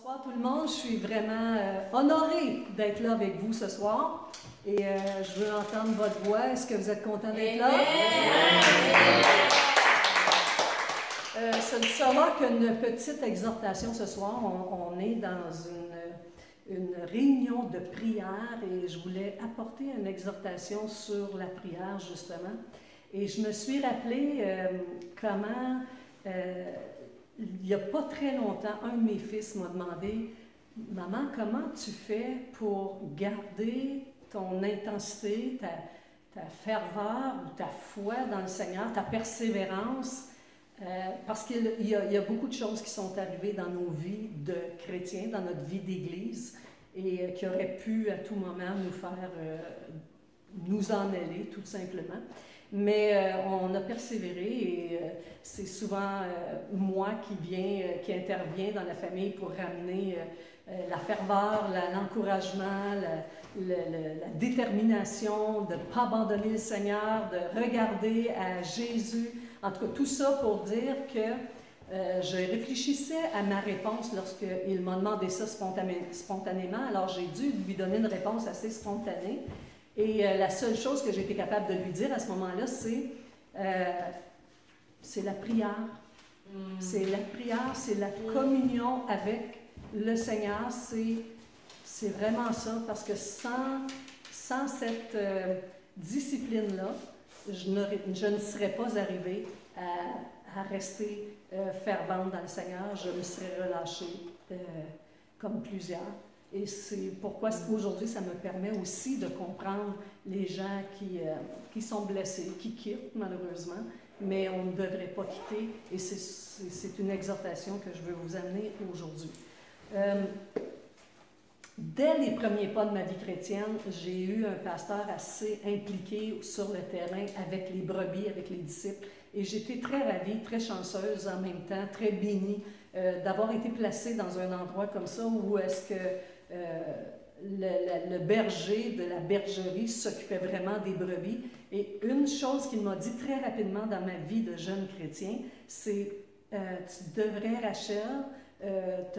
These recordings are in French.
Bonsoir tout le monde, je suis vraiment honorée d'être là avec vous ce soir et je veux entendre votre voix. Est-ce que vous êtes content d'être là? Ce ne sera qu'une petite exhortation ce soir. On est dans une réunion de prière et je voulais apporter une exhortation sur la prière justement. Et je me suis rappelé comment... il n'y a pas très longtemps, un de mes fils m'a demandé « Maman, comment tu fais pour garder ton intensité, ta ferveur ou ta foi dans le Seigneur, ta persévérance? » Parce qu'il y a beaucoup de choses qui sont arrivées dans nos vies de chrétiens, dans notre vie d'Église, et qui auraient pu à tout moment nous faire nous en aller, tout simplement. Mais on a persévéré et c'est souvent moi qui intervient dans la famille pour ramener la ferveur, l'encouragement, la détermination de ne pas abandonner le Seigneur, de regarder à Jésus. En tout cas, tout ça pour dire que je réfléchissais à ma réponse lorsqu'il m'a demandé ça spontanément. Alors j'ai dû lui donner une réponse assez spontanée. Et la seule chose que j'ai été capable de lui dire à ce moment-là, c'est la prière. C'est la prière, c'est la communion avec le Seigneur. C'est vraiment ça, parce que sans cette discipline-là, je ne serais pas arrivée à rester fervente dans le Seigneur. Je me serais relâchée comme plusieurs. Et c'est pourquoi aujourd'hui, ça me permet aussi de comprendre les gens qui sont blessés, qui quittent malheureusement, mais on ne devrait pas quitter. Et c'est une exhortation que je veux vous amener aujourd'hui. Dès les premiers pas de ma vie chrétienne, j'ai eu un pasteur assez impliqué sur le terrain avec les brebis, avec les disciples. Et j'étais très ravie, très chanceuse en même temps, très bénie d'avoir été placée dans un endroit comme ça où est-ce que le berger de la bergerie s'occupait vraiment des brebis. Et une chose qu'il m'a dit très rapidement dans ma vie de jeune chrétien, c'est tu devrais, Rachel, te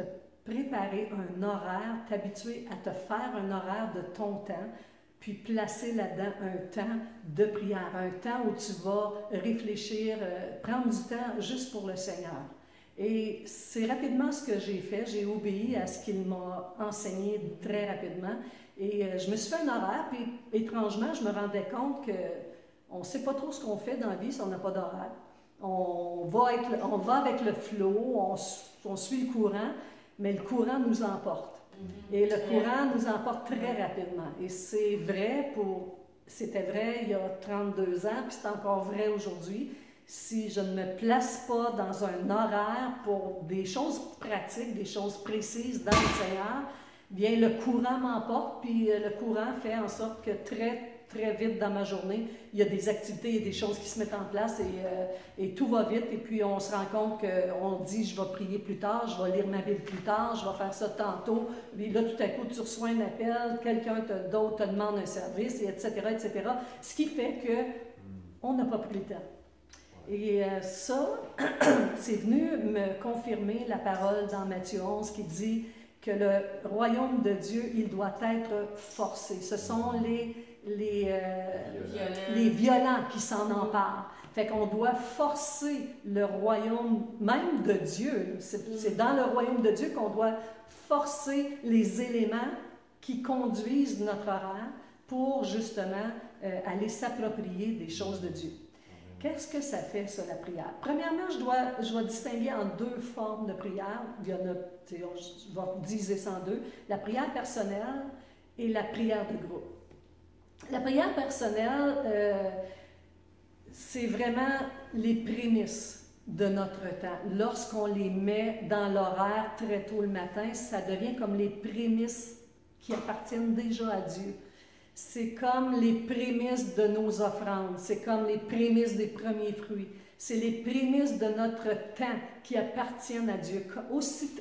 préparer un horaire, t'habituer à te faire un horaire de ton temps, puis placer là-dedans un temps de prière, un temps où tu vas réfléchir, prendre du temps juste pour le Seigneur. Et c'est rapidement ce que j'ai fait. J'ai obéi à ce qu'il m'a enseigné très rapidement. Et je me suis fait un horaire, puis étrangement, je me rendais compte qu'on ne sait pas trop ce qu'on fait dans la vie si on n'a pas d'horaire. On va avec le flot, on suit le courant, mais le courant nous emporte. Et le courant nous emporte très rapidement. Et c'est vrai c'était vrai il y a 32 ans, puis c'est encore vrai aujourd'hui. Si je ne me place pas dans un horaire pour des choses pratiques, des choses précises dans le Seigneur, bien le courant m'emporte, puis le courant fait en sorte que très, très vite dans ma journée, il y a des activités et des choses qui se mettent en place et tout va vite. Et puis on se rend compte qu'on dit « je vais prier plus tard, je vais lire ma Bible plus tard, je vais faire ça tantôt ». Et là, tout à coup, tu reçois un appel, quelqu'un d'autre te demande un service, et etc., etc. Ce qui fait qu'on n'a pas pris le temps. Et ça, c'est venu me confirmer la parole dans Matthieu 11 qui dit que le royaume de Dieu, il doit être forcé. Ce sont les violents qui s'en emparent. Fait qu'on doit forcer le royaume même de Dieu. C'est dans le royaume de Dieu qu'on doit forcer les éléments qui conduisent notre horaire pour justement aller s'approprier des choses de Dieu. Qu'est-ce que ça fait, ça, la prière? Premièrement, je dois distinguer en deux formes de prière. Il y en a, je vais diviser ça en deux. La prière personnelle et la prière de groupe. La prière personnelle, c'est vraiment les prémices de notre temps. Lorsqu'on les met dans l'horaire très tôt le matin, ça devient comme les prémices qui appartiennent déjà à Dieu. C'est comme les prémices de nos offrandes, c'est comme les prémices des premiers fruits. C'est les prémices de notre temps qui appartiennent à Dieu.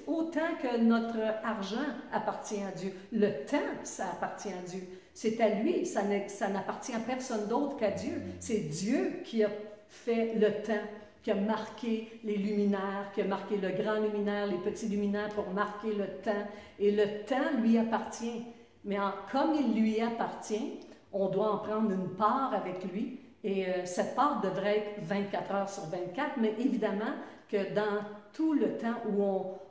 Autant que notre argent appartient à Dieu. Le temps, ça appartient à Dieu. C'est à lui, ça n'appartient à personne d'autre qu'à Dieu. C'est Dieu qui a fait le temps. qui a marqué les luminaires, qui a marqué le grand luminaire, les petits luminaires pour marquer le temps. Et le temps lui appartient. Mais comme il lui appartient, on doit en prendre une part avec lui. Et cette part devrait être 24 heures sur 24, mais évidemment que dans tout le temps où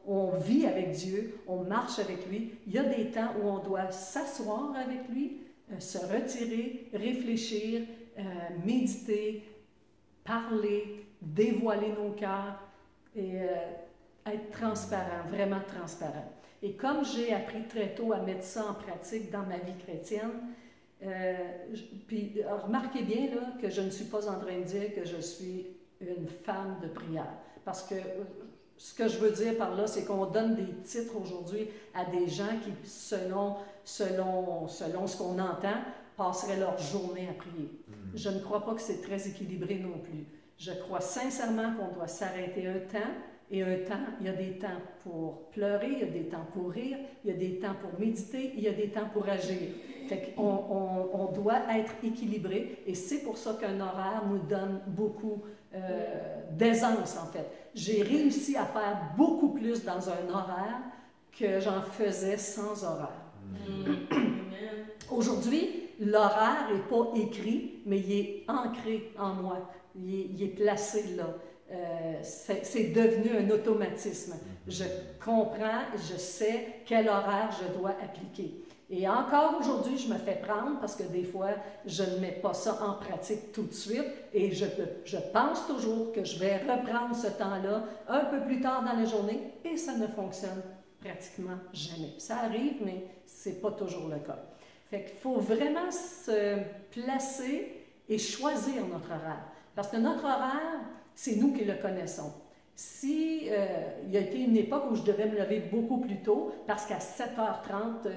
on vit avec Dieu, on marche avec lui, il y a des temps où on doit s'asseoir avec lui, se retirer, réfléchir, méditer, parler, dévoiler nos cœurs et être transparent, vraiment transparent. Et comme j'ai appris très tôt à mettre ça en pratique dans ma vie chrétienne, puis remarquez bien là, que je ne suis pas en train de dire que je suis une femme de prière. Parce que ce que je veux dire par là, c'est qu'on donne des titres aujourd'hui à des gens qui, selon ce qu'on entend, passeraient leur journée à prier. Je ne crois pas que c'est très équilibré non plus. Je crois sincèrement qu'on doit s'arrêter un temps, et un temps, il y a des temps pour pleurer, il y a des temps pour rire, il y a des temps pour méditer, il y a des temps pour agir. Fait qu'on doit être équilibré, et c'est pour ça qu'un horaire nous donne beaucoup d'aisance, en fait. J'ai réussi à faire beaucoup plus dans un horaire que j'en faisais sans horaire. Aujourd'hui, l'horaire n'est pas écrit, mais il est ancré en moi. Il est placé là. C'est devenu un automatisme. Je comprends, je sais quel horaire je dois appliquer. Et encore aujourd'hui, je me fais prendre parce que des fois, je ne mets pas ça en pratique tout de suite et je pense toujours que je vais reprendre ce temps-là un peu plus tard dans la journée et ça ne fonctionne pratiquement jamais. Ça arrive, mais ce n'est pas toujours le cas. Fait qu'il faut vraiment se placer et choisir notre horaire. Parce que notre horaire, c'est nous qui le connaissons. Si il y a été une époque où je devais me lever beaucoup plus tôt, parce qu'à 7h30,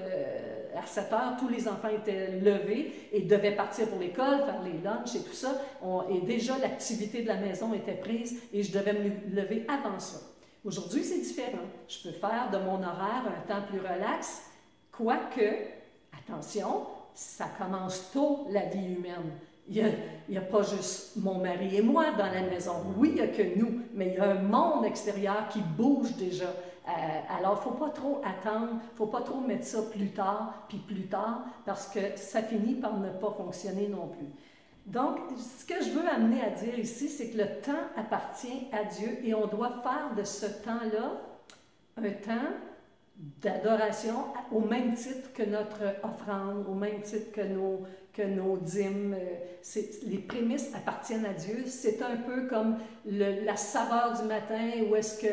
à 7h, tous les enfants étaient levés et devaient partir pour l'école, faire les lunchs et tout ça, et déjà l'activité de la maison était prise et je devais me lever avant ça. Aujourd'hui, c'est différent. Je peux faire de mon horaire un temps plus relax, quoique, attention, ça commence tôt la vie humaine. Il n'y a pas juste mon mari et moi dans la maison. Oui, il n'y a que nous, mais il y a un monde extérieur qui bouge déjà. Alors, il ne faut pas trop attendre, il ne faut pas trop mettre ça plus tard, puis plus tard, parce que ça finit par ne pas fonctionner non plus. Donc, ce que je veux amener à dire ici, c'est que le temps appartient à Dieu et on doit faire de ce temps-là un temps d'adoration au même titre que notre offrande, au même titre que nos dîmes. Les prémices appartiennent à Dieu. C'est un peu comme la saveur du matin où est-ce que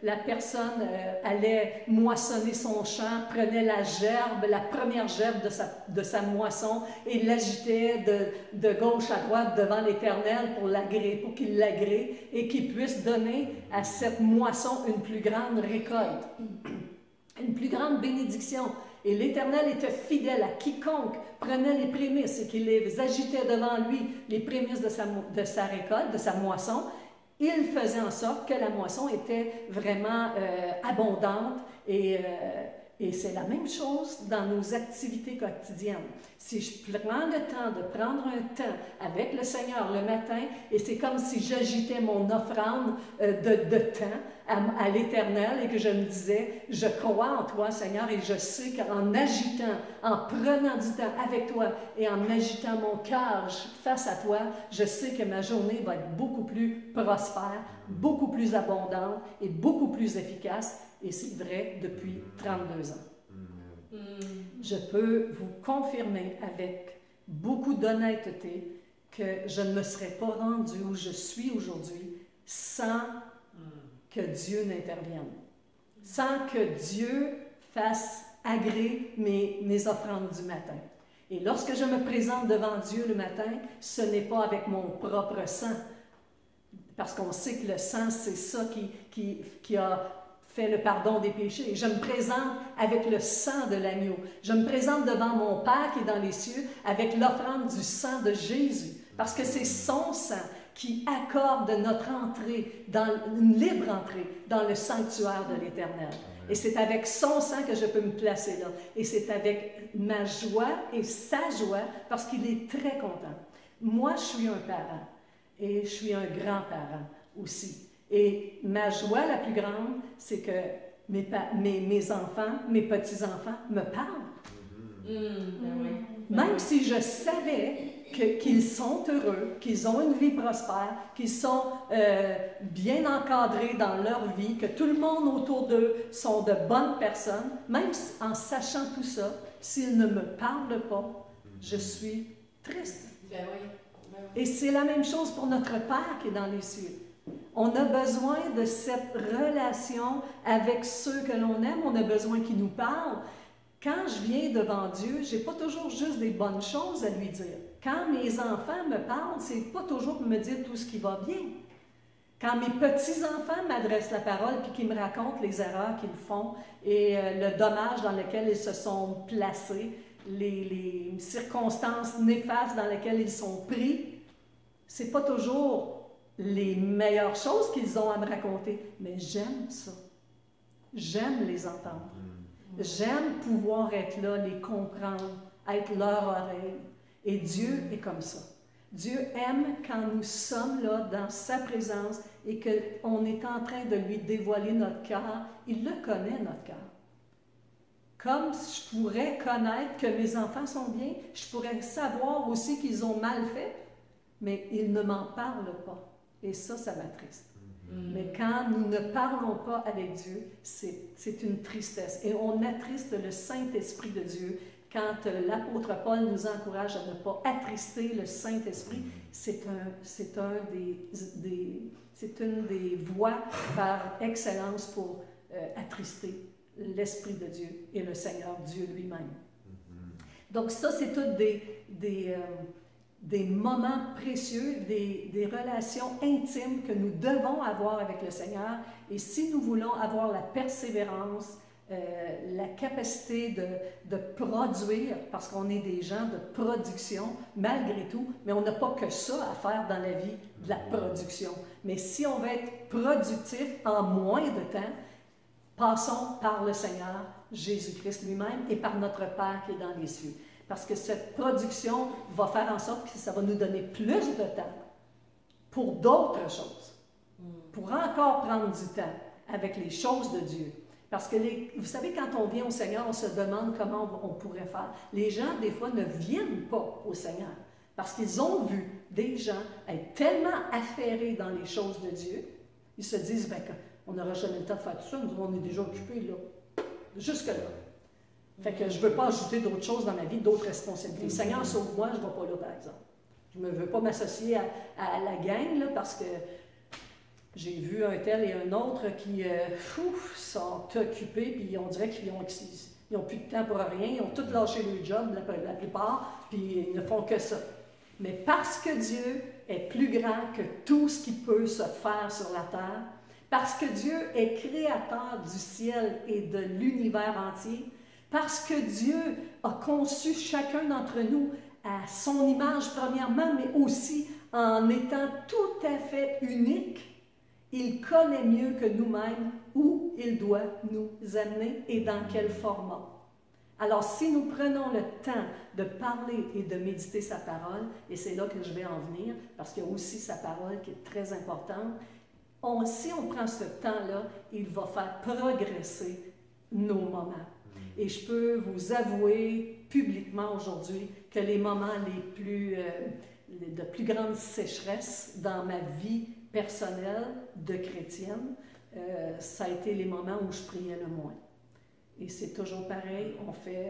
la personne allait moissonner son champ, prenait la gerbe, la première gerbe de sa moisson et l'agitait de gauche à droite devant l'Éternel pour qu'il l'agrée et qu'il puisse donner à cette moisson une plus grande récolte. Une plus grande bénédiction. Et l'Éternel était fidèle à quiconque prenait les prémices et qu'il les agitait devant lui, les prémices de sa récolte, de sa moisson. Il faisait en sorte que la moisson était vraiment abondante et c'est la même chose dans nos activités quotidiennes. Si je prends le temps de prendre un temps avec le Seigneur le matin, et c'est comme si j'agitais mon offrande de temps à l'Éternel et que je me disais, je crois en toi Seigneur et je sais qu'en agitant, en prenant du temps avec toi et en agitant mon cœur face à toi, je sais que ma journée va être beaucoup plus prospère, beaucoup plus abondante et beaucoup plus efficace. Et c'est vrai depuis 32 ans. Je peux vous confirmer avec beaucoup d'honnêteté que je ne me serais pas rendue où je suis aujourd'hui sans que Dieu n'intervienne, sans que Dieu fasse agréer mes offrandes du matin. Et lorsque je me présente devant Dieu le matin, ce n'est pas avec mon propre sang, parce qu'on sait que le sang, c'est ça qui a fait le pardon des péchés. Et je me présente avec le sang de l'agneau. Je me présente devant mon Père qui est dans les cieux avec l'offrande du sang de Jésus. Parce que c'est son sang qui accorde notre entrée, une libre entrée dans le sanctuaire de l'Éternel. Et c'est avec son sang que je peux me placer là. Et c'est avec ma joie et sa joie parce qu'il est très content. Moi, je suis un parent et je suis un grand-parent aussi. Et ma joie la plus grande, c'est que mes enfants, mes petits-enfants me parlent. Même si je savais qu'ils sont heureux, qu'ils ont une vie prospère, qu'ils sont bien encadrés dans leur vie, que tout le monde autour d'eux sont de bonnes personnes, même en sachant tout ça, s'ils ne me parlent pas, je suis triste. Et c'est la même chose pour notre Père qui est dans les cieux. On a besoin de cette relation avec ceux que l'on aime, on a besoin qu'ils nous parlent. Quand je viens devant Dieu, je n'ai pas toujours juste des bonnes choses à lui dire. Quand mes enfants me parlent, ce n'est pas toujours pour me dire tout ce qui va bien. Quand mes petits-enfants m'adressent la parole et qu'ils me racontent les erreurs qu'ils font et le dommage dans lequel ils se sont placés, les circonstances néfastes dans lesquelles ils sont pris, ce n'est pas toujours les meilleures choses qu'ils ont à me raconter, mais j'aime ça. J'aime les entendre. J'aime pouvoir être là, les comprendre, être leur oreille. Et Dieu est comme ça. Dieu aime quand nous sommes là dans sa présence et qu'on est en train de lui dévoiler notre cœur. Il le connaît, notre cœur. Comme je pourrais connaître que mes enfants sont bien, je pourrais savoir aussi qu'ils ont mal fait, mais ils ne m'en parlent pas. Et ça m'attriste. Mais quand nous ne parlons pas avec Dieu, c'est une tristesse. Et on attriste le Saint-Esprit de Dieu. Quand l'apôtre Paul nous encourage à ne pas attrister le Saint-Esprit, c'est une des voies par excellence pour attrister l'Esprit de Dieu et le Seigneur Dieu lui-même. Donc ça, c'est toutes des moments précieux, des relations intimes que nous devons avoir avec le Seigneur. Et si nous voulons avoir la persévérance, la capacité de produire, parce qu'on est des gens de production, malgré tout, mais on n'a pas que ça à faire dans la vie, de la production. Mais si on veut être productif en moins de temps, passons par le Seigneur Jésus-Christ lui-même et par notre Père qui est dans les cieux. Parce que cette production va faire en sorte que ça va nous donner plus de temps pour d'autres choses, pour encore prendre du temps avec les choses de Dieu. Parce que, vous savez, quand on vient au Seigneur, on se demande comment on pourrait faire. Les gens, des fois, ne viennent pas au Seigneur parce qu'ils ont vu des gens être tellement affairés dans les choses de Dieu, ils se disent, bien, on n'aura jamais le temps de faire tout ça, nous, on est déjà occupés là, jusque-là. Fait que je ne veux pas ajouter d'autres choses dans ma vie, d'autres responsabilités. Seigneur, sauve-moi, je ne vais pas là, par exemple. Je ne veux pas m'associer à la gang, là, parce que j'ai vu un tel et un autre qui sont occupés, puis on dirait qu'ils n'ont plus de temps pour rien, ils ont tous lâché le job, la plupart, puis ils ne font que ça. Mais parce que Dieu est plus grand que tout ce qui peut se faire sur la terre, parce que Dieu est créateur du ciel et de l'univers entier, parce que Dieu a conçu chacun d'entre nous à son image premièrement, mais aussi en étant tout à fait unique, il connaît mieux que nous-mêmes où il doit nous amener et dans quel format. Alors, si nous prenons le temps de parler et de méditer sa parole, et c'est là que je vais en venir, parce qu'il y a aussi sa parole qui est très importante, si on prend ce temps-là, il va faire progresser nos moments. Et je peux vous avouer publiquement aujourd'hui que les moments de plus grande sécheresse dans ma vie personnelle de chrétienne, ça a été les moments où je priais le moins. Et c'est toujours pareil,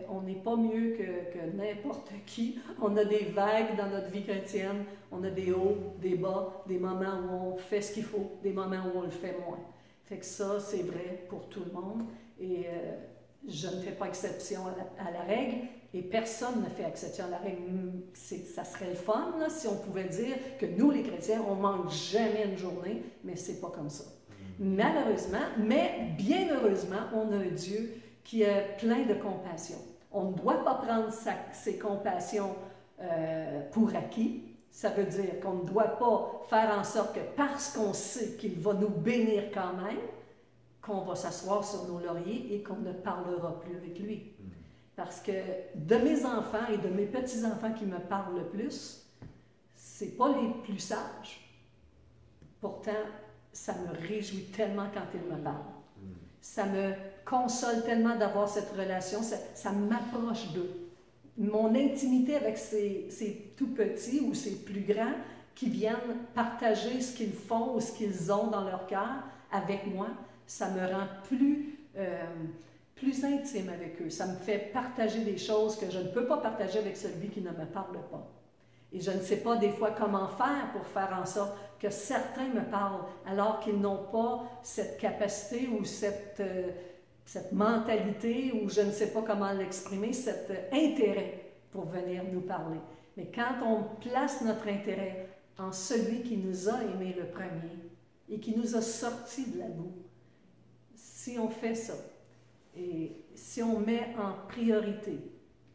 on n'est pas mieux que n'importe qui. On a des vagues dans notre vie chrétienne, on a des hauts, des bas, des moments où on fait ce qu'il faut, des moments où on le fait moins. Fait que ça, c'est vrai pour tout le monde. Et je ne fais pas exception à la règle, et personne ne fait exception à la règle. Ça serait le fun, là, si on pouvait dire que nous, les chrétiens, on ne manque jamais une journée, mais ce n'est pas comme ça. Malheureusement, mais bien heureusement, on a un Dieu qui est plein de compassion. On ne doit pas prendre ses compassions pour acquis. Ça veut dire qu'on ne doit pas faire en sorte que parce qu'on sait qu'il va nous bénir quand même, qu'on va s'asseoir sur nos lauriers et qu'on ne parlera plus avec lui. Parce que de mes enfants et de mes petits-enfants qui me parlent le plus, ce n'est pas les plus sages. Pourtant, ça me réjouit tellement quand il me parle. Ça me console tellement d'avoir cette relation, ça m'approche d'eux. Mon intimité avec ces tout petits ou ces plus grands qui viennent partager ce qu'ils font ou ce qu'ils ont dans leur cœur avec moi, ça me rend plus intime avec eux. Ça me fait partager des choses que je ne peux pas partager avec celui qui ne me parle pas. Et je ne sais pas des fois comment faire pour faire en sorte que certains me parlent alors qu'ils n'ont pas cette capacité ou cette mentalité, ou je ne sais pas comment l'exprimer, cet intérêt pour venir nous parler. Mais quand on place notre intérêt en celui qui nous a aimés le premier et qui nous a sortis de la boue, si on fait ça, et si on met en priorité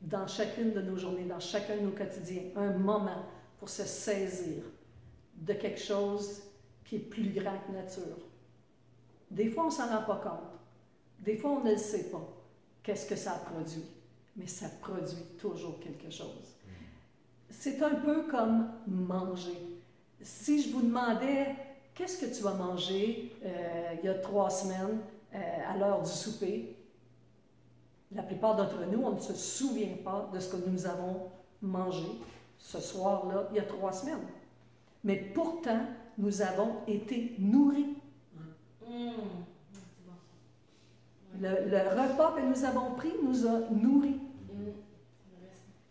dans chacune de nos journées, dans chacun de nos quotidiens, un moment pour se saisir de quelque chose qui est plus grand que nature. Des fois, on ne s'en rend pas compte. Des fois, on ne le sait pas. Qu'est-ce que ça produit? Mais ça produit toujours quelque chose. C'est un peu comme manger. Si je vous demandais, qu'est-ce que tu vas manger il y a 3 semaines à l'heure du souper? La plupart d'entre nous, on ne se souvient pas de ce que nous avons mangé ce soir-là, il y a 3 semaines. Mais pourtant, nous avons été nourris. Le repas que nous avons pris nous a nourris.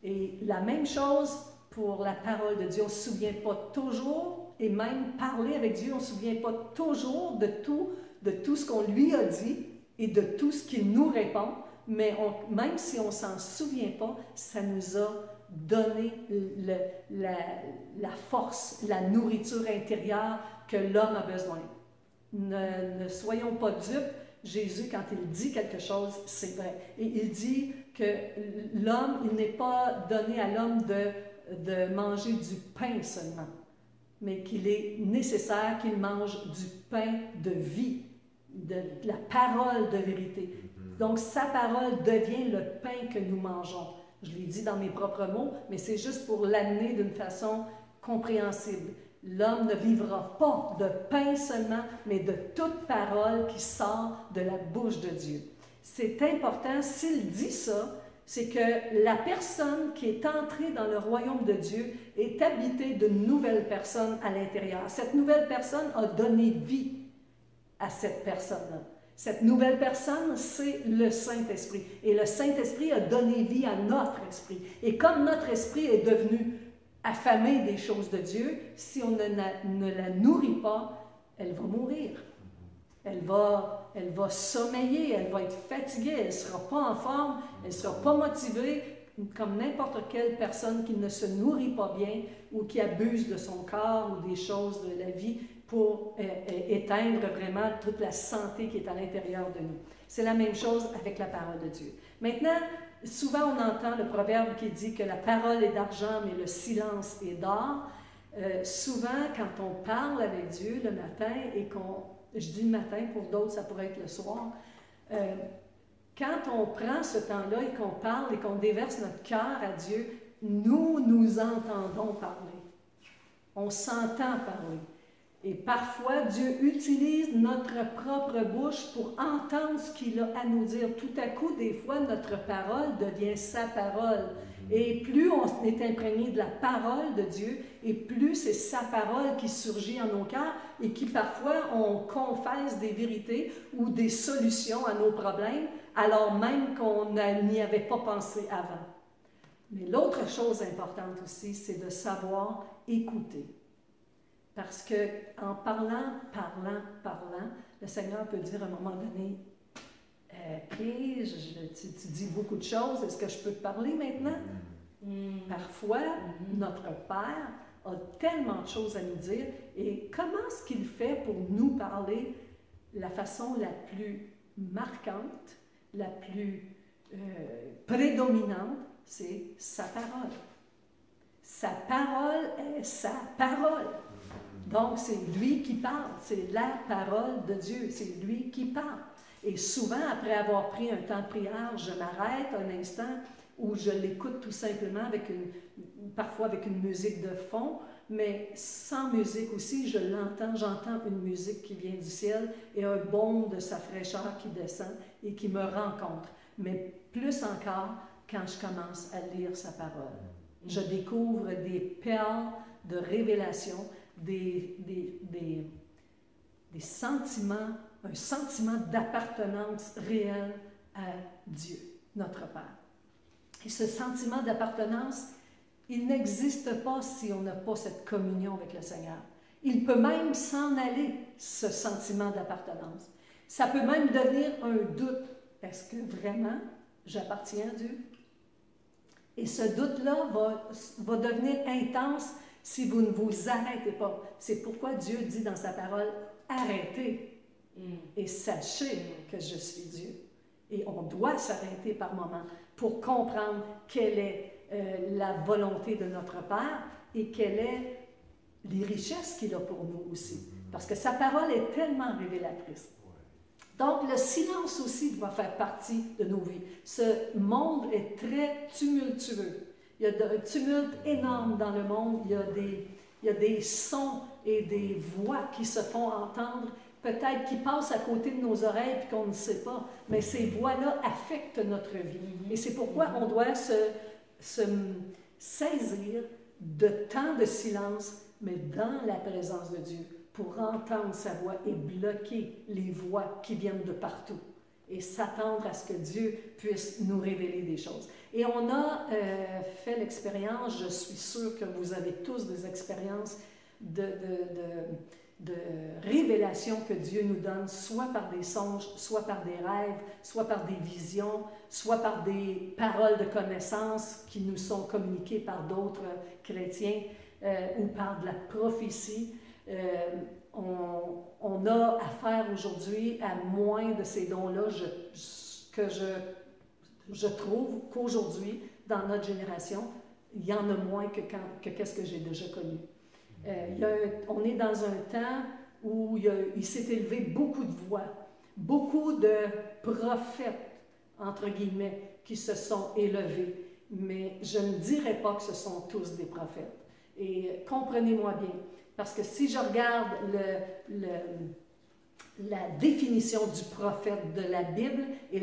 Et la même chose pour la parole de Dieu. On ne se souvient pas toujours, et même parler avec Dieu, on ne se souvient pas toujours de tout ce qu'on lui a dit et de tout ce qu'il nous répond. Mais même si on ne s'en souvient pas, ça nous a donné la force, la nourriture intérieure que l'homme a besoin. Ne soyons pas dupes. Jésus, quand il dit quelque chose, c'est vrai. Et il dit que l'homme, il n'est pas donné à l'homme de manger du pain seulement, mais qu'il est nécessaire qu'il mange du pain de vie, de la parole de vérité. Donc, sa parole devient le pain que nous mangeons. Je l'ai dit dans mes propres mots, mais c'est juste pour l'amener d'une façon compréhensible. L'homme ne vivra pas de pain seulement, mais de toute parole qui sort de la bouche de Dieu. C'est important, s'il dit ça, c'est que la personne qui est entrée dans le royaume de Dieu est habitée d'une nouvelle personne à l'intérieur. Cette nouvelle personne a donné vie à cette personne-là. Cette nouvelle personne, c'est le Saint-Esprit. Et le Saint-Esprit a donné vie à notre esprit. Et comme notre esprit est devenu affamé des choses de Dieu, si on ne la nourrit pas, elle va mourir. Elle va sommeiller, elle va être fatiguée, elle ne sera pas en forme, elle ne sera pas motivée, comme n'importe quelle personne qui ne se nourrit pas bien ou qui abuse de son corps ou des choses de la vie pour éteindre vraiment toute la santé qui est à l'intérieur de nous. C'est la même chose avec la parole de Dieu. Maintenant, souvent on entend le proverbe qui dit que la parole est d'argent, mais le silence est d'or. Souvent, quand on parle avec Dieu le matin et je dis le matin, pour d'autres ça pourrait être le soir, quand on prend ce temps-là et qu'on parle et qu'on déverse notre cœur à Dieu, nous entendons parler. On s'entend parler. Et parfois, Dieu utilise notre propre bouche pour entendre ce qu'il a à nous dire. Tout à coup, des fois, notre parole devient sa parole. Et plus on est imprégné de la parole de Dieu, et plus c'est sa parole qui surgit en nos cœurs et qui parfois on confesse des vérités ou des solutions à nos problèmes, alors même qu'on n'y avait pas pensé avant. Mais l'autre chose importante aussi, c'est de savoir écouter. Parce qu'en parlant, le Seigneur peut dire à un moment donné, tu dis beaucoup de choses, est-ce que je peux te parler maintenant? Parfois, notre Père a tellement de choses à nous dire, et comment est-ce qu'il fait pour nous parler la façon la plus marquante, la plus prédominante, c'est sa parole. Sa parole est sa parole. Donc, c'est lui qui parle, c'est la parole de Dieu, c'est lui qui parle. Et souvent, après avoir pris un temps de prière, je m'arrête un instant où je l'écoute tout simplement parfois avec une musique de fond, mais sans musique aussi, je l'entends, j'entends une musique qui vient du ciel et un baume de sa fraîcheur qui descend et qui me rencontre. Mais plus encore quand je commence à lire sa parole. Je découvre des perles de révélation, des sentiments, un sentiment d'appartenance réelle à Dieu, notre Père. Et ce sentiment d'appartenance, il n'existe pas si on n'a pas cette communion avec le Seigneur. Il peut même s'en aller, ce sentiment d'appartenance. Ça peut même devenir un doute. Est-ce que vraiment j'appartiens à Dieu? Et ce doute-là va devenir intense si vous ne vous arrêtez pas. C'est pourquoi Dieu dit dans sa parole, arrêtez et sachez que je suis Dieu. Et on doit s'arrêter par moments pour comprendre quelle est la volonté de notre Père et quelles sont les richesses qu'il a pour nous aussi. Parce que sa parole est tellement révélatrice. Donc, le silence aussi doit faire partie de nos vies. Ce monde est très tumultueux. Il y a un tumulte énorme dans le monde. Il y a des sons et des voix qui se font entendre, peut-être qui passent à côté de nos oreilles et qu'on ne sait pas. Mais ces voix-là affectent notre vie. Et c'est pourquoi on doit se saisir de temps de silence, mais dans la présence de Dieu, pour entendre sa voix et bloquer les voix qui viennent de partout et s'attendre à ce que Dieu puisse nous révéler des choses. Et on a fait l'expérience, je suis sûre que vous avez tous des expériences de révélation que Dieu nous donne, soit par des songes, soit par des rêves, soit par des visions, soit par des paroles de connaissance qui nous sont communiquées par d'autres chrétiens ou par de la prophétie. On a affaire aujourd'hui à moins de ces dons-là que je trouve qu'aujourd'hui, dans notre génération, il y en a moins que qu'est-ce que j'ai déjà connu. On est dans un temps où il s'est élevé beaucoup de voix, beaucoup de prophètes, entre guillemets, qui se sont élevés. Mais je ne dirais pas que ce sont tous des prophètes. Et comprenez-moi bien, parce que si je regarde la définition du prophète de la Bible et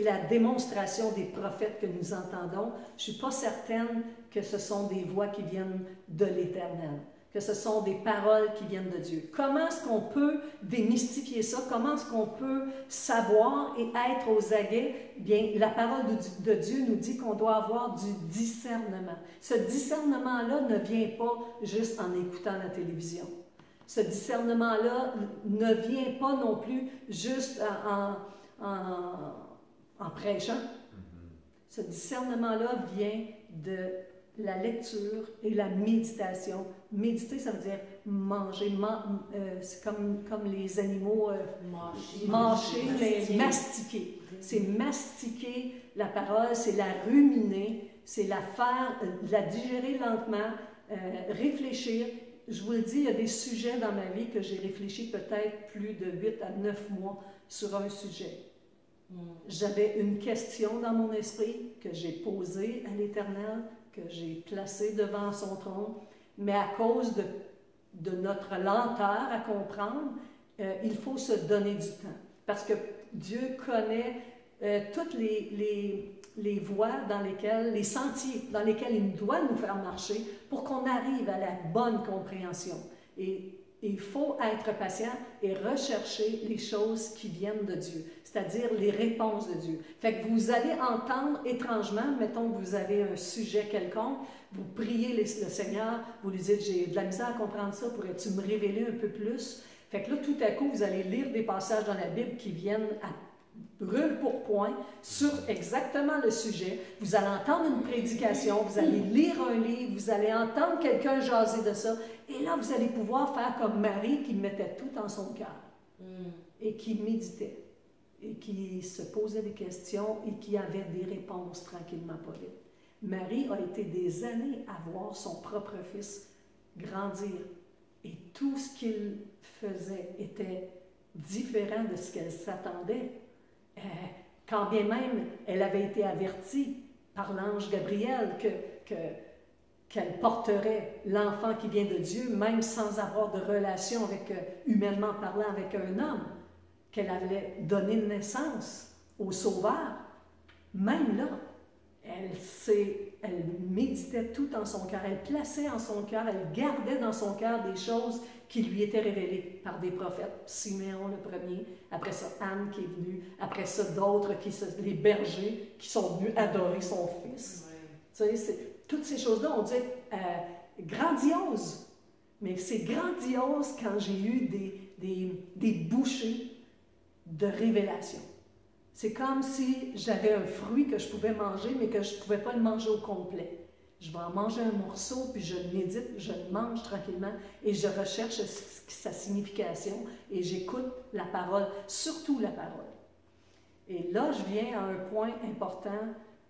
la démonstration des prophètes que nous entendons, je ne suis pas certaine que ce sont des voix qui viennent de l'Éternel, que ce sont des paroles qui viennent de Dieu. Comment est-ce qu'on peut démystifier ça? Comment est-ce qu'on peut savoir et être aux aguets? Bien, la parole de Dieu nous dit qu'on doit avoir du discernement. Ce discernement-là ne vient pas juste en écoutant la télévision. Ce discernement-là ne vient pas non plus juste en prêchant. Ce discernement-là vient de la lecture et la méditation. Méditer, ça veut dire manger. C'est comme les animaux mâcher, mais mastiquer. C'est mastiquer la parole, c'est la ruminer, c'est la digérer lentement, réfléchir. Je vous le dis, il y a des sujets dans ma vie que j'ai réfléchi peut-être plus de 8 à 9 mois sur un sujet. J'avais une question dans mon esprit que j'ai posée à l'Éternel, que j'ai placée devant son trône, mais à cause de notre lenteur à comprendre, il faut se donner du temps. Parce que Dieu connaît toutes les voies dans lesquelles, les sentiers dans lesquels il doit nous faire marcher pour qu'on arrive à la bonne compréhension. Et il faut être patient et rechercher les choses qui viennent de Dieu, c'est-à-dire les réponses de Dieu. Fait que vous allez entendre étrangement, mettons que vous avez un sujet quelconque, vous priez le Seigneur, vous lui dites, j'ai de la misère à comprendre ça, pourrais-tu me révéler un peu plus? Fait que là, tout à coup, vous allez lire des passages dans la Bible qui viennent à brûle pour point sur exactement le sujet. Vous allez entendre une prédication, vous allez lire un livre, vous allez entendre quelqu'un jaser de ça, et là, vous allez pouvoir faire comme Marie qui mettait tout en son cœur et qui méditait et qui se posait des questions et qui avait des réponses tranquillement pas vite. Marie a été des années à voir son propre fils grandir et tout ce qu'il faisait était différent de ce qu'elle s'attendait. Quand bien même elle avait été avertie par l'ange Gabriel que qu'elle porterait l'enfant qui vient de Dieu, même sans avoir de relation avec, humainement parlant, avec un homme, qu'elle avait donné naissance au Sauveur, même là, elle méditait tout en son cœur, elle plaçait en son cœur, elle gardait dans son cœur des choses qui lui étaient révélées par des prophètes. Siméon le premier, après ça Anne qui est venue, après ça d'autres, les bergers qui sont venus adorer son fils. Ouais. Tu sais, toutes ces choses-là, on dit grandiose, mais c'est grandiose quand j'ai eu des bouchées de révélation. C'est comme si j'avais un fruit que je pouvais manger, mais que je ne pouvais pas le manger au complet. Je vais en manger un morceau, puis je le médite, je le mange tranquillement, et je recherche sa signification, et j'écoute la parole, surtout la parole. Et là, je viens à un point important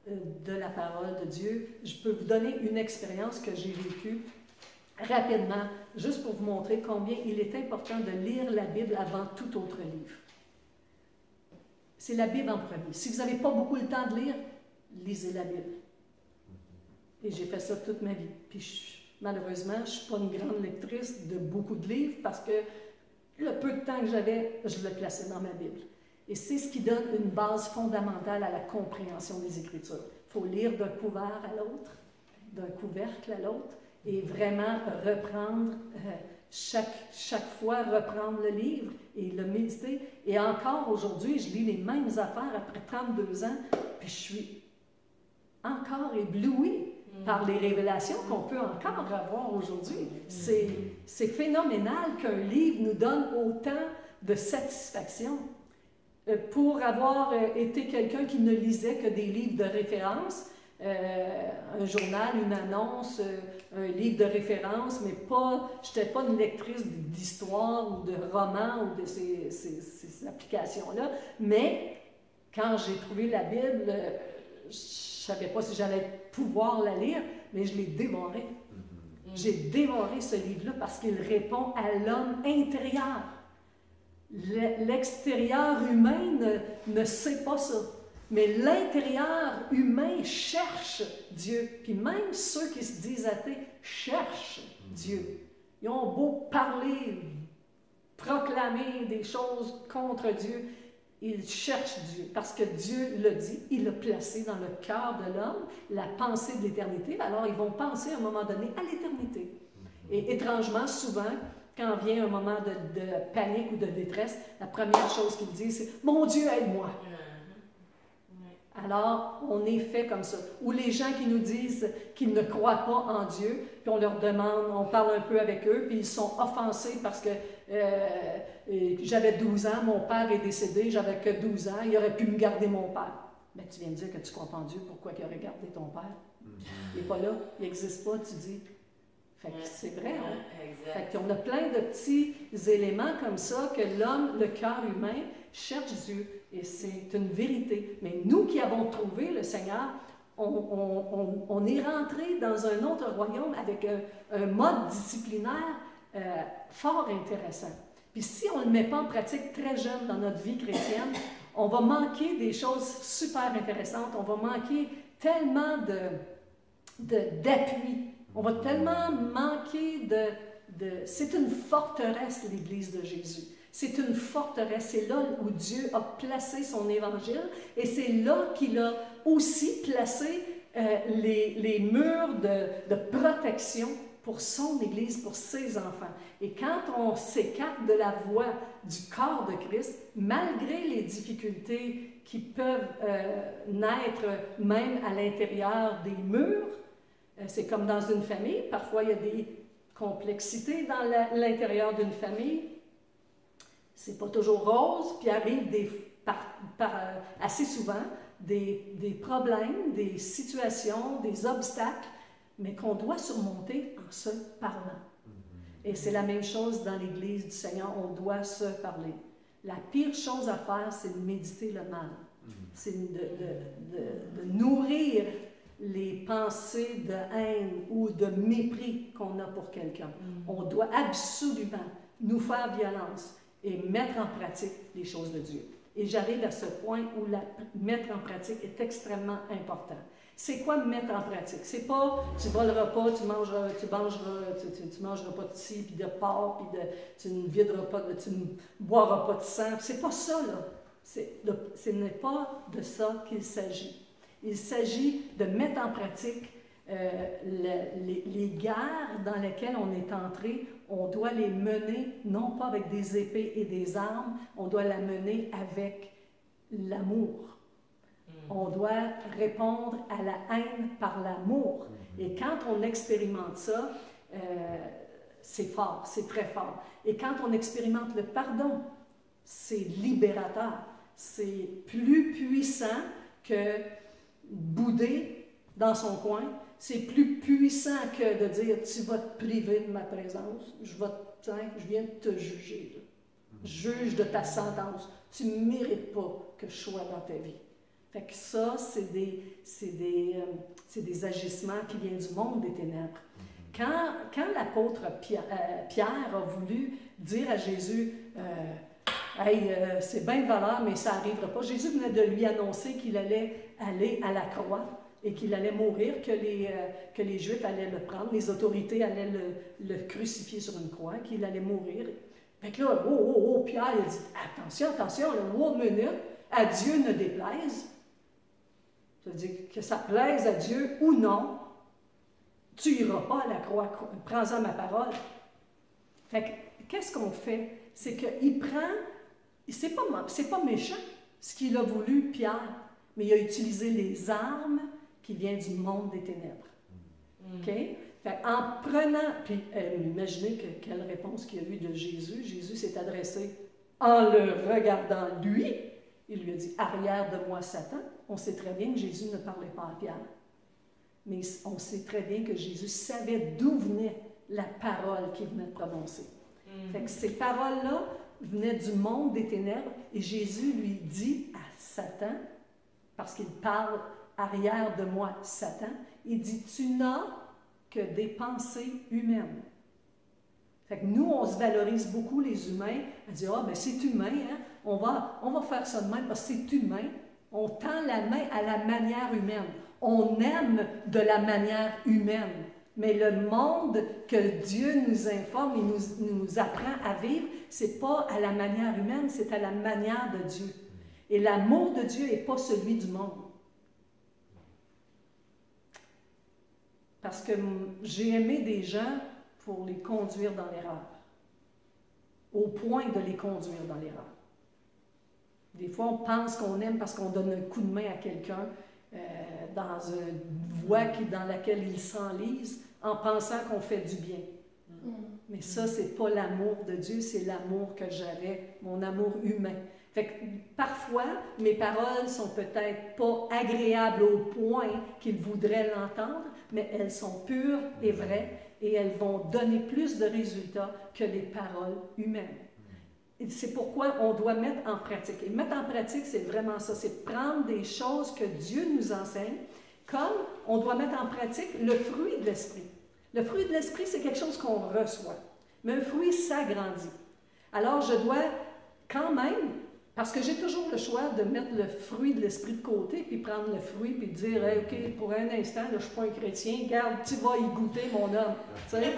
de la parole de Dieu. Je peux vous donner une expérience que j'ai vécue rapidement, juste pour vous montrer combien il est important de lire la Bible avant tout autre livre. C'est la Bible en premier. Si vous n'avez pas beaucoup le temps de lire, lisez la Bible. Et j'ai fait ça toute ma vie. Puis malheureusement, je ne suis pas une grande lectrice de beaucoup de livres parce que le peu de temps que j'avais, je le plaçais dans ma Bible. Et c'est ce qui donne une base fondamentale à la compréhension des Écritures. Il faut lire d'un couvert à l'autre, d'un couvercle à l'autre, et vraiment reprendre chaque fois, reprendre le livre et le méditer. Et encore aujourd'hui, je lis les mêmes affaires après 32 ans, puis je suis encore éblouie par les révélations qu'on peut encore avoir aujourd'hui. C'est phénoménal qu'un livre nous donne autant de satisfaction. Pour avoir été quelqu'un qui ne lisait que des livres de référence, un journal, une annonce, un livre de référence, mais je n'étais pas une lectrice d'histoire ou de romans ou de ces applications-là, mais quand j'ai trouvé la Bible, je ne savais pas si j'allais pouvoir la lire, mais je l'ai dévoré. J'ai dévoré ce livre-là parce qu'il répond à l'homme intérieur. L'extérieur humain ne sait pas ça. Mais l'intérieur humain cherche Dieu. Puis même ceux qui se disent athées cherchent Dieu. Ils ont beau parler, proclamer des choses contre Dieu, ils cherchent Dieu. Parce que Dieu l'a dit, il l'a placé dans le cœur de l'homme, la pensée de l'éternité. Alors ils vont penser à un moment donné à l'éternité. Et étrangement, souvent, quand vient un moment de panique ou de détresse, la première chose qu'ils disent, c'est « Mon Dieu, aide-moi ». Alors, on est fait comme ça. Ou les gens qui nous disent qu'ils ne croient pas en Dieu, puis on leur demande, on parle un peu avec eux, puis ils sont offensés parce que j'avais 12 ans, mon père est décédé, j'avais que 12 ans, il aurait pu me garder mon père. Mais tu viens de dire que tu crois pas en Dieu, pourquoi il aurait gardé ton père? Il n'est pas là, il n'existe pas, tu dis. Fait que c'est vrai, hein? Fait qu'on a plein de petits éléments comme ça que l'homme, le cœur humain, cherche Dieu. Et c'est une vérité. Mais nous qui avons trouvé le Seigneur, on est rentré dans un autre royaume avec un mode disciplinaire fort intéressant. Puis si on ne le met pas en pratique très jeune dans notre vie chrétienne, on va manquer des choses super intéressantes. On va manquer tellement d'appui. On va tellement manquer c'est une forteresse, l'Église de Jésus. C'est une forteresse. C'est là où Dieu a placé son évangile et c'est là qu'il a aussi placé les murs de protection pour son Église, pour ses enfants. Et quand on s'écarte de la voie du corps de Christ, malgré les difficultés qui peuvent naître même à l'intérieur des murs, c'est comme dans une famille, parfois il y a des complexités dans l'intérieur d'une famille. C'est pas toujours rose, puis arrive assez souvent des problèmes, des situations, des obstacles, mais qu'on doit surmonter en se parlant. Et c'est la même chose dans l'Église du Seigneur, on doit se parler. La pire chose à faire, c'est de méditer le mal. C'est de nourrir les pensées de haine ou de mépris qu'on a pour quelqu'un. On doit absolument nous faire violence et mettre en pratique les choses de Dieu. Et j'arrive à ce point où mettre en pratique est extrêmement important. C'est quoi mettre en pratique? C'est pas tu voleras pas, tu mangeras pas de ci, puis de porc, puis tu ne videras pas, tu ne boiras pas de sang. C'est pas ça, là. Ce n'est pas de ça qu'il s'agit. Il s'agit de mettre en pratique les guerres dans lesquelles on est entré. On doit les mener, non pas avec des épées et des armes, on doit la mener avec l'amour. On doit répondre à la haine par l'amour. Et quand on expérimente ça, c'est fort, c'est très fort. Et quand on expérimente le pardon, c'est libérateur. C'est plus puissant que bouder dans son coin. C'est plus puissant que de dire « tu vas te priver de ma présence, je viens de te juger. Là. Juge de ta sentence. Tu ne mérites pas que je sois dans ta vie. » Fait que ça, c'est des agissements qui viennent du monde des ténèbres. Quand l'apôtre Pierre a voulu dire à Jésus hey, c'est bien de valeur, mais ça n'arrivera pas. Jésus venait de lui annoncer qu'il allait aller à la croix et qu'il allait mourir, que les Juifs allaient le prendre, les autorités allaient le crucifier sur une croix, qu'il allait mourir. Fait que là, Pierre, il a dit, attention, une minute, à Dieu ne déplaise. Ça veut dire que ça plaise à Dieu ou non, tu n'iras pas à la croix, prends-en ma parole. Fait que, qu'est-ce qu'on fait? C'est qu'il prend, c'est pas méchant ce qu'il a voulu, Pierre, mais il a utilisé les armes qui viennent du monde des ténèbres. OK? Fait, en prenant, puis imaginez quelle réponse qu'il y a eu de Jésus. Jésus s'est adressé en le regardant lui. Il lui a dit, arrière de moi, Satan. On sait très bien que Jésus ne parlait pas à Pierre. Mais on sait très bien que Jésus savait d'où venait la parole qu'il venait de prononcer. Fait que ces paroles-là venaient du monde des ténèbres et Jésus lui dit à Satan, parce qu'il parle arrière de moi, Satan, il dit, tu n'as que des pensées humaines. Fait que nous, on se valorise beaucoup, les humains, à dire, ben c'est humain, hein? On va faire ça de même parce que c'est humain. On tend la main à la manière humaine. On aime de la manière humaine. Mais le monde que Dieu nous informe et nous apprend à vivre, c'est pas à la manière humaine, c'est à la manière de Dieu. Et l'amour de Dieu n'est pas celui du monde. Parce que j'ai aimé des gens pour les conduire dans l'erreur. Au point de les conduire dans l'erreur. Des fois, on pense qu'on aime parce qu'on donne un coup de main à quelqu'un dans une voie dans laquelle il s'enlise en pensant qu'on fait du bien. Mais ça, c'est pas l'amour de Dieu, c'est l'amour que j'avais, mon amour humain. Fait que parfois, mes paroles sont peut-être pas agréables au point qu'il voudrait l'entendre, mais elles sont pures et vraies et elles vont donner plus de résultats que les paroles humaines. Et c'est pourquoi on doit mettre en pratique. Et mettre en pratique, c'est vraiment ça, c'est prendre des choses que Dieu nous enseigne, comme on doit mettre en pratique le fruit de l'esprit. Le fruit de l'esprit, c'est quelque chose qu'on reçoit, mais un fruit s'agrandit. Alors, je dois quand même, parce que j'ai toujours le choix de mettre le fruit de l'esprit de côté, puis prendre le fruit, puis dire, hey, OK, pour un instant, là, je ne suis pas un chrétien, garde, tu vas y goûter, mon homme. Tu sais?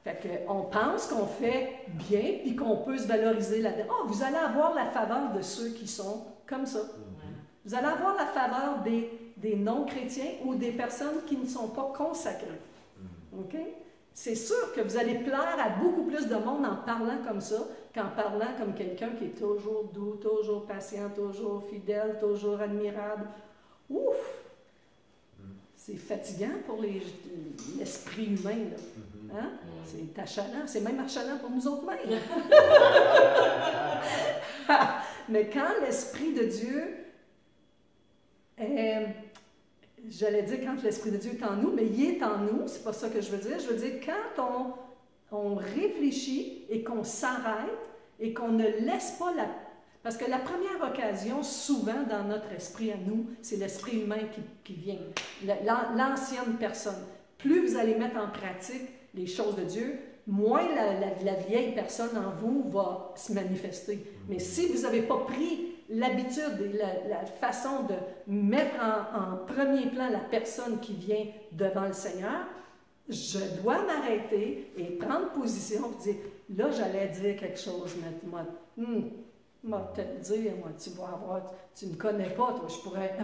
Fait qu'on pense qu'on fait bien, puis qu'on peut se valoriser là-dedans. Oh, vous allez avoir la faveur de ceux qui sont comme ça. Vous allez avoir la faveur des non-chrétiens ou des personnes qui ne sont pas consacrées. OK? C'est sûr que vous allez plaire à beaucoup plus de monde en parlant comme ça qu'en parlant comme quelqu'un qui est toujours doux, toujours patient, toujours fidèle, toujours admirable. Ouf! C'est fatigant pour l'esprit humain, là. Hein? C'est achalant, c'est même achalant pour nous autres mêmes. Mais quand l'Esprit de Dieu est, j'allais dire quand l'Esprit de Dieu est en nous, mais il est en nous, c'est pas ça que je veux dire. Je veux dire, quand on réfléchit et qu'on s'arrête et qu'on ne laisse pas la... Parce que la première occasion, souvent dans notre esprit à nous, c'est l'esprit humain qui vient, l'ancienne personne. Plus vous allez mettre en pratique les choses de Dieu, moins la vieille personne en vous va se manifester. Mais si vous n'avez pas pris l'habitude et la façon de mettre en premier plan la personne qui vient devant le Seigneur, je dois m'arrêter et prendre position et dire, là, j'allais dire quelque chose, mais moi, te le dire, moi, tu vas avoir, tu ne me connais pas, toi, je pourrais,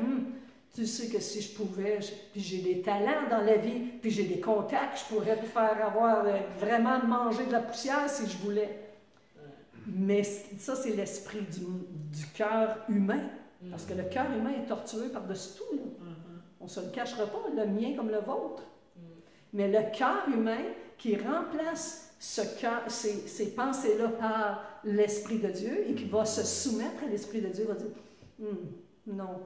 tu sais que si je pouvais, puis j'ai des talents dans la vie, puis j'ai des contacts, je pourrais te faire avoir vraiment manger de la poussière si je voulais. Mais ça, c'est l'esprit du cœur humain. Parce que le cœur humain est tortueux par-dessus tout. Là. On ne se le cachera pas, le mien comme le vôtre. Mais le cœur humain qui remplace ces pensées-là par l'Esprit de Dieu et qui va se soumettre à l'Esprit de Dieu, va dire non,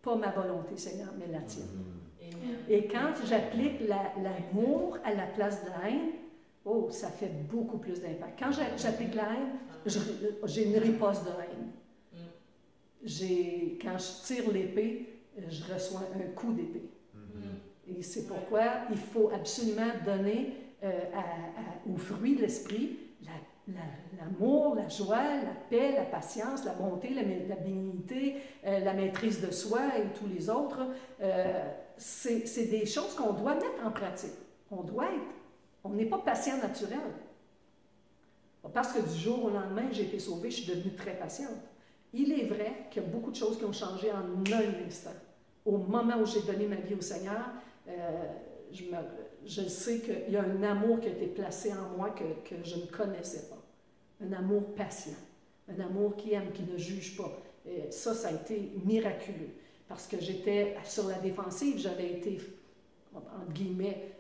pas ma volonté, Seigneur, mais la tienne. Et quand j'applique l'amour à la place de la haine, oh, ça fait beaucoup plus d'impact. Quand j'applique la haine, j'ai une riposte de haine. Quand je tire l'épée, je reçois un coup d'épée. Et c'est pourquoi il faut absolument donner aux fruits de l'esprit l'amour, la joie, la paix, la patience, la bonté, la bénignité, la maîtrise de soi et tous les autres. C'est des choses qu'on doit mettre en pratique. On n'est pas patient naturel. Parce que du jour au lendemain, j'ai été sauvée, je suis devenue très patiente. Il est vrai qu'il y a beaucoup de choses qui ont changé en un instant. Au moment où j'ai donné ma vie au Seigneur, je sais qu'il y a un amour qui a été placé en moi que je ne connaissais pas. Un amour patient, un amour qui aime, qui ne juge pas. Et ça a été miraculeux. Parce que j'étais sur la défensive, j'avais été, entre guillemets,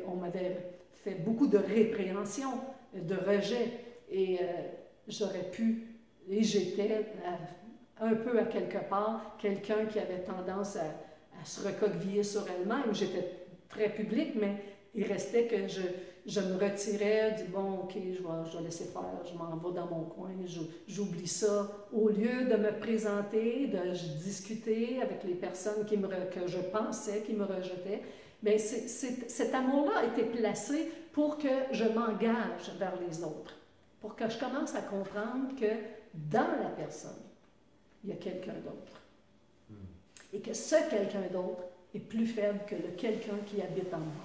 on m'avait fait beaucoup de répréhension, de rejet. Et j'aurais pu, et j'étais un peu à quelque part, quelqu'un qui avait tendance à se recroqueviller sur elle-même. J'étais très publique, mais il restait que je me retirais, du bon, ok, je vais laisser faire, je m'en vais dans mon coin, j'oublie ça. Au lieu de me présenter, de discuter avec les personnes que je pensais qui me rejetaient, mais cet amour-là a été placé pour que je m'engage vers les autres, pour que je commence à comprendre que dans la personne, il y a quelqu'un d'autre. Et que ce quelqu'un d'autre est plus faible que le quelqu'un qui habite en moi.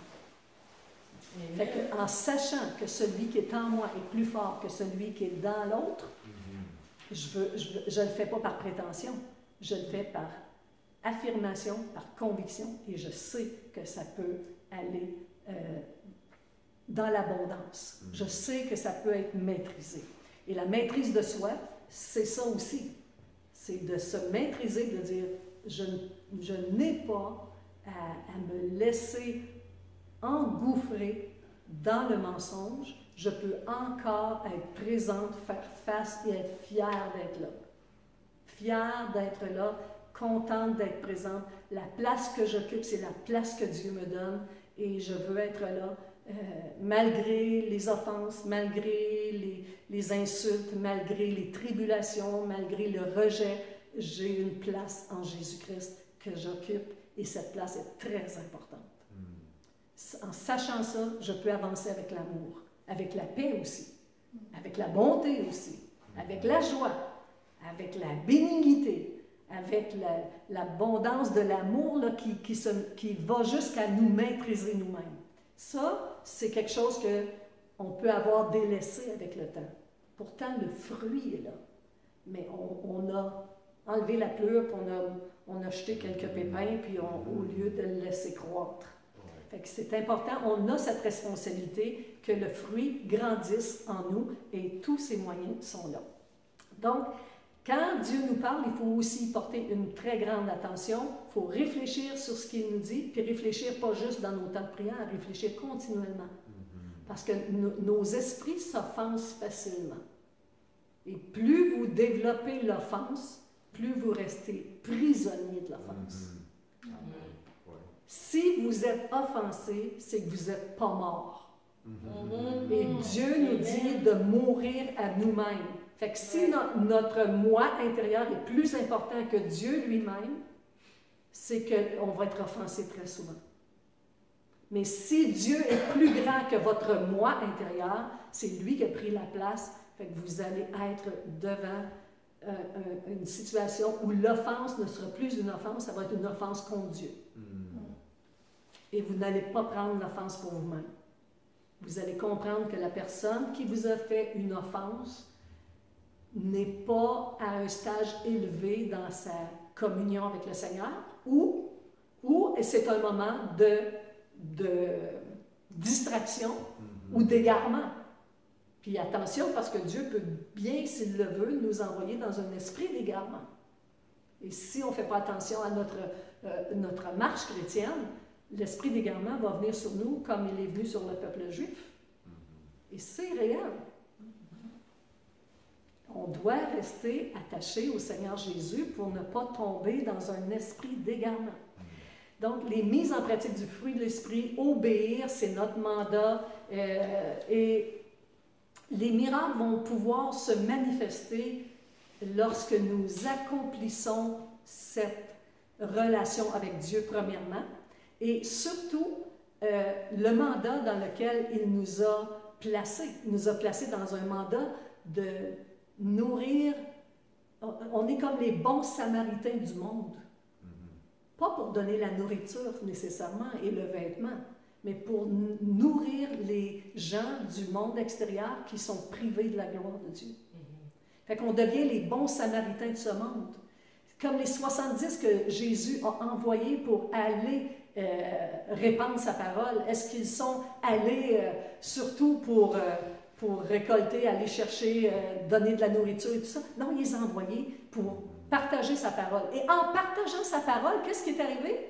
Fait que, en sachant que celui qui est en moi est plus fort que celui qui est dans l'autre, je ne le fais pas par prétention, je le fais par affirmation, par conviction, et je sais que ça peut aller dans l'abondance. Je sais que ça peut être maîtrisé. Et la maîtrise de soi, c'est ça aussi. C'est de se maîtriser, de dire, je n'ai pas à me laisser engouffrer dans le mensonge. Je peux encore être présente, faire face et être fière d'être là. Fière d'être là, contente d'être présente. La place que j'occupe, c'est la place que Dieu me donne et je veux être là malgré les offenses, malgré les insultes, malgré les tribulations, malgré le rejet. J'ai une place en Jésus-Christ que j'occupe et cette place est très importante. En sachant ça, je peux avancer avec l'amour, avec la paix aussi, avec la bonté aussi, avec la joie, avec la bénignité, avec l'abondance de l'amour qui va jusqu'à nous maîtriser nous-mêmes. Ça, c'est quelque chose qu'on peut avoir délaissé avec le temps. Pourtant, le fruit est là. Mais on a enlevé la pleure, puis on a jeté quelques pépins, puis au lieu de le laisser croître. Fait que c'est important, on a cette responsabilité que le fruit grandisse en nous et tous ces moyens sont là. Donc, quand Dieu nous parle, il faut aussi porter une très grande attention. Il faut réfléchir sur ce qu'il nous dit, puis réfléchir pas juste dans nos temps de prière, réfléchir continuellement. Parce que nos esprits s'offensent facilement. Et plus vous développez l'offense, plus vous restez prisonnier de l'offense. Si vous êtes offensé, c'est que vous n'êtes pas mort. Et Dieu nous dit de mourir à nous-mêmes. Fait que si notre moi intérieur est plus important que Dieu lui-même, c'est qu'on va être offensé très souvent. Mais si Dieu est plus grand que votre moi intérieur, c'est lui qui a pris la place, fait que vous allez être devant une situation où l'offense ne sera plus une offense, ça va être une offense contre Dieu. Et vous n'allez pas prendre l'offense pour vous-même. Vous allez comprendre que la personne qui vous a fait une offense n'est pas à un stage élevé dans sa communion avec le Seigneur, ou c'est un moment de distraction ou d'égarement. Puis attention, parce que Dieu peut bien, s'il le veut, nous envoyer dans un esprit d'égarement. Et si on ne fait pas attention à notre marche chrétienne, l'esprit d'égarement va venir sur nous comme il est venu sur le peuple juif. Et c'est réel. On doit rester attaché au Seigneur Jésus pour ne pas tomber dans un esprit d'égarement. Donc, les mises en pratique du fruit de l'esprit, obéir, c'est notre mandat. Et les miracles vont pouvoir se manifester lorsque nous accomplissons cette relation avec Dieu, premièrement, et surtout le mandat dans lequel il nous a placés. Il nous a placés dans un mandat de nourrir. On est comme les bons samaritains du monde. Pas pour donner la nourriture nécessairement et le vêtement, mais pour nourrir les gens du monde extérieur qui sont privés de la gloire de Dieu. Fait qu'on devient les bons samaritains de ce monde. Comme les 70 que Jésus a envoyés pour aller répandre sa parole. Est-ce qu'ils sont allés surtout pour récolter, aller chercher, donner de la nourriture et tout ça? Non, il les a envoyés pour partager sa parole. Et en partageant sa parole, qu'est-ce qui est arrivé?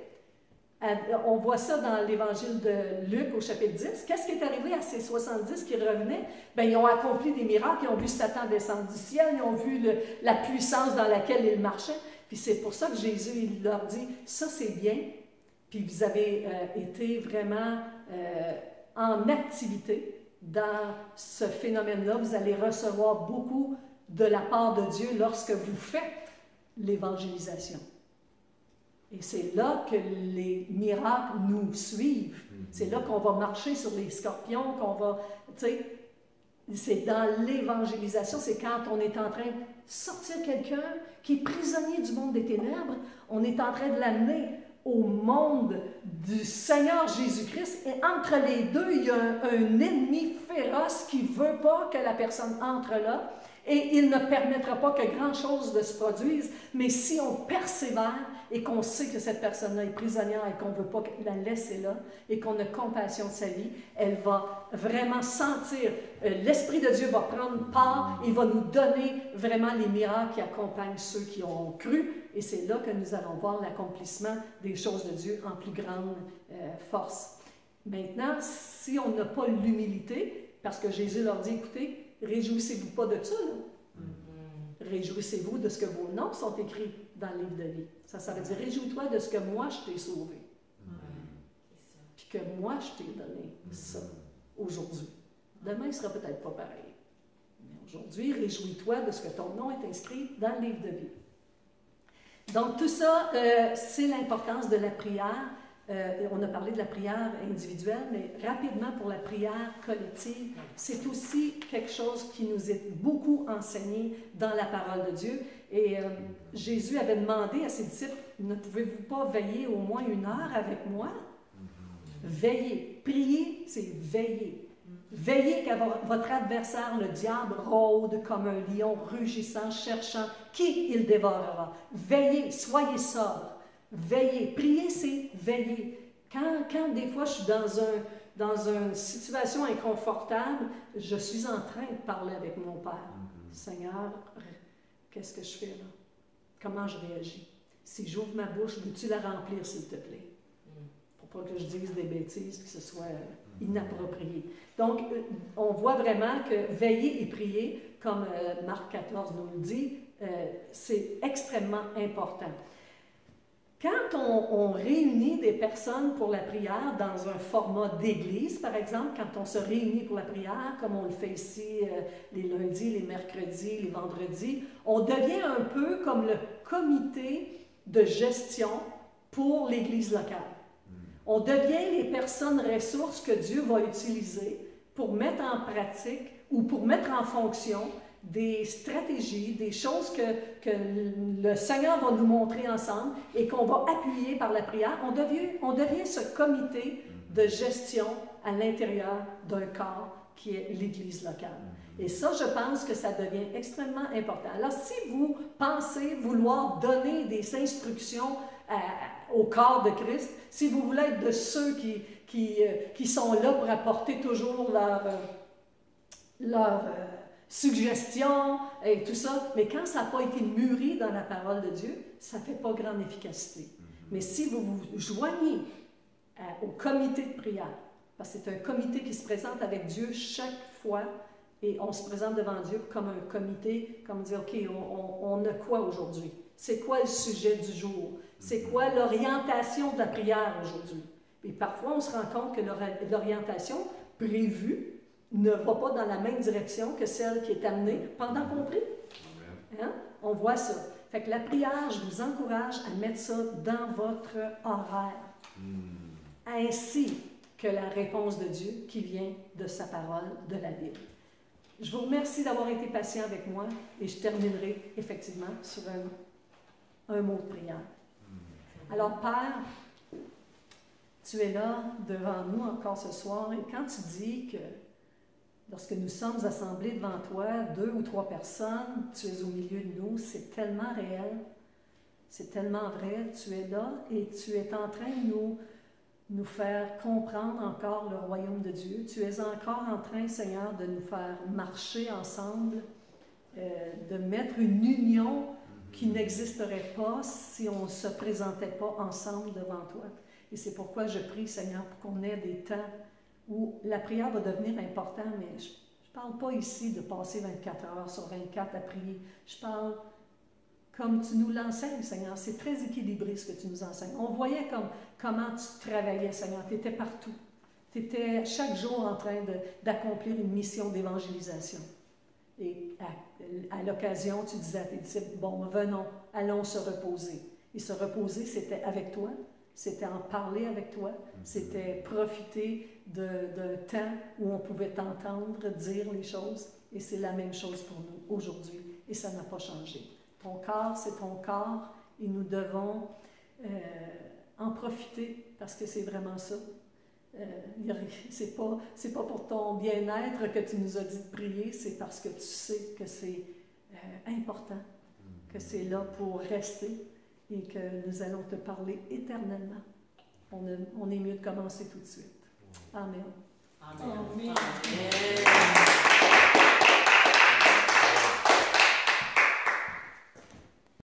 On voit ça dans l'évangile de Luc au chapitre 10. Qu'est-ce qui est arrivé à ces 70 qui revenaient? Bien, ils ont accompli des miracles, ils ont vu Satan descendre du ciel, ils ont vu la puissance dans laquelle ils marchaient. Puis c'est pour ça que Jésus il leur dit, ça c'est bien, puis vous avez été vraiment en activité dans ce phénomène-là. Vous allez recevoir beaucoup de la part de Dieu lorsque vous faites l'évangélisation. Et c'est là que les miracles nous suivent. C'est là qu'on va marcher sur les scorpions, qu'on va, tu sais, c'est dans l'évangélisation, c'est quand on est en train de sortir quelqu'un qui est prisonnier du monde des ténèbres, on est en train de l'amener au monde du Seigneur Jésus-Christ, et entre les deux, il y a un ennemi féroce qui ne veut pas que la personne entre là, et il ne permettra pas que grand-chose ne se produise, mais si on persévère et qu'on sait que cette personne-là est prisonnière et qu'on ne veut pas la laisser là, et qu'on a compassion de sa vie, elle va vraiment sentir, l'Esprit de Dieu va prendre part, il va nous donner vraiment les miracles qui accompagnent ceux qui ont cru, et c'est là que nous allons voir l'accomplissement des choses de Dieu en plus grande force. Maintenant, si on n'a pas l'humilité, parce que Jésus leur dit, écoutez, réjouissez-vous pas de ça, là. Réjouissez-vous de ce que vos noms sont écrits dans le livre de vie. Ça veut dire, réjouis-toi de ce que moi je t'ai sauvé. Puis que moi je t'ai donné ça aujourd'hui. Demain, il ne sera peut-être pas pareil. Mais aujourd'hui, réjouis-toi de ce que ton nom est inscrit dans le livre de vie. Donc, tout ça, c'est l'importance de la prière. On a parlé de la prière individuelle, mais rapidement pour la prière collective, c'est aussi quelque chose qui nous est beaucoup enseigné dans la parole de Dieu. Et Jésus avait demandé à ses disciples, ne pouvez-vous pas veiller au moins 1 heure avec moi? Veillez. Prier, c'est veiller. Veillez car votre adversaire, le diable, rôde comme un lion rugissant, cherchant qui il dévorera. Veillez, soyez sobres. Veillez. Prier, c'est veiller. Quand des fois je suis dans une situation inconfortable, je suis en train de parler avec mon Père. Seigneur, qu'est-ce que je fais là? Comment je réagis? Si j'ouvre ma bouche, veux-tu la remplir, s'il te plaît? Pour pas que je dise des bêtises, que ce soit inapproprié. Donc, on voit vraiment que veiller et prier, comme Marc 14 nous le dit, c'est extrêmement important. Quand on réunit des personnes pour la prière dans un format d'église, par exemple, quand on se réunit pour la prière, comme on le fait ici les lundis, les mercredis, les vendredis, on devient un peu comme le comité de gestion pour l'église locale. On devient les personnes ressources que Dieu va utiliser pour mettre en pratique ou pour mettre en fonction des stratégies, des choses que le Seigneur va nous montrer ensemble et qu'on va appuyer par la prière. On devient ce comité de gestion à l'intérieur d'un corps qui est l'Église locale. Et ça, je pense que ça devient extrêmement important. Alors, si vous pensez vouloir donner des instructions au corps de Christ, si vous voulez être de ceux qui sont là pour apporter toujours leur suggestions et tout ça, mais quand ça n'a pas été mûri dans la parole de Dieu, ça ne fait pas grande efficacité. Mais si vous vous joignez au comité de prière, parce que c'est un comité qui se présente avec Dieu chaque fois, et on se présente devant Dieu comme un comité, comme dire, OK, on a quoi aujourd'hui? C'est quoi le sujet du jour? C'est quoi l'orientation de la prière aujourd'hui? Et parfois, on se rend compte que l'orientation prévue ne va pas dans la même direction que celle qui est amenée pendant qu'on prie. Hein? On voit ça. Fait que la prière, je vous encourage à mettre ça dans votre horaire. Ainsi que la réponse de Dieu qui vient de sa parole, de la Bible. Je vous remercie d'avoir été patient avec moi et je terminerai effectivement sur un mot de prière. Alors, Père, tu es là devant nous encore ce soir et quand tu dis que lorsque nous sommes assemblés devant toi, 2 ou 3 personnes, tu es au milieu de nous, c'est tellement réel, c'est tellement vrai, tu es là et tu es en train de nous faire comprendre encore le royaume de Dieu. Tu es encore en train, Seigneur, de nous faire marcher ensemble, de mettre une union qui n'existerait pas si on ne se présentait pas ensemble devant toi. Et c'est pourquoi je prie, Seigneur, pour qu'on ait des temps où la prière va devenir importante, mais je ne parle pas ici de passer 24 heures sur 24 à prier. Je parle comme tu nous l'enseignes, Seigneur. C'est très équilibré ce que tu nous enseignes. On voyait comment tu travaillais, Seigneur. Tu étais partout. Tu étais chaque jour en train d'accomplir une mission d'évangélisation. Et à l'occasion, tu disais à tes disciples, bon, venons, allons se reposer. Et se reposer, c'était avec toi, c'était en parler avec toi, c'était profiter d'un temps où on pouvait t'entendre dire les choses. Et c'est la même chose pour nous aujourd'hui. Et ça n'a pas changé. Ton corps, c'est ton corps et nous devons en profiter parce que c'est vraiment ça. C'est pas pour ton bien-être que tu nous as dit de prier, c'est parce que tu sais que c'est important, que c'est là pour rester et que nous allons te parler éternellement. On est mieux de commencer tout de suite. Amen. Amen. Amen.